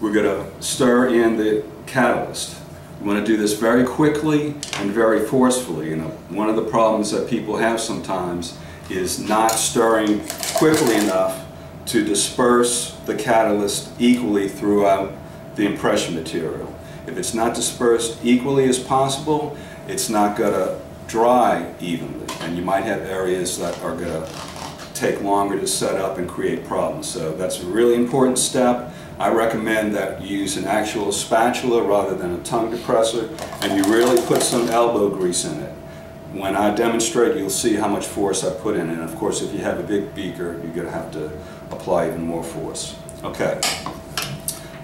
we're going to stir in the catalyst. We want to do this very quickly and very forcefully. You know, one of the problems that people have sometimes is not stirring quickly enough to disperse the catalyst equally throughout the impression material. If it's not dispersed equally as possible, it's not going to dry evenly, and you might have areas that are going to take longer to set up and create problems. So that's a really important step. I recommend that you use an actual spatula rather than a tongue depressor, and you really put some elbow grease in it. When I demonstrate, you'll see how much force I put in it. And of course, if you have a big beaker, you're going to have to apply even more force. Okay.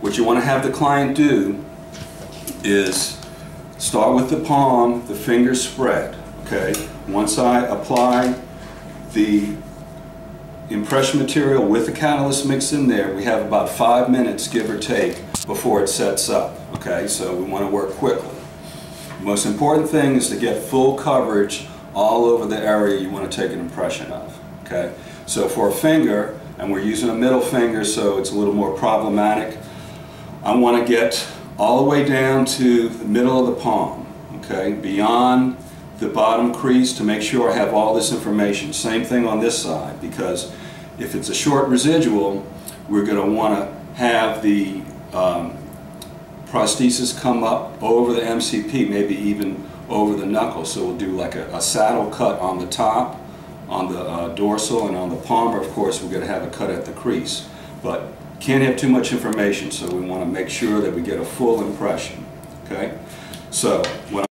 What you want to have the client do is start with the palm, the fingers spread. Okay. Once I apply the impression material with the catalyst mix in there, we have about 5 minutes, give or take, before it sets up. Okay, so we want to work quickly. The most important thing is to get full coverage all over the area you want to take an impression of. Okay, so for a finger, and we're using a middle finger so it's a little more problematic, I want to get all the way down to the middle of the palm. Okay, beyond the bottom crease to make sure I have all this information. Same thing on this side, because if it's a short residual, we're going to want to have the prosthesis come up over the MCP, maybe even over the knuckle. So we'll do like a saddle cut on the top, on the dorsal, and on the palmar, of course, we're going to have a cut at the crease. But can't have too much information, so we want to make sure that we get a full impression. Okay? So when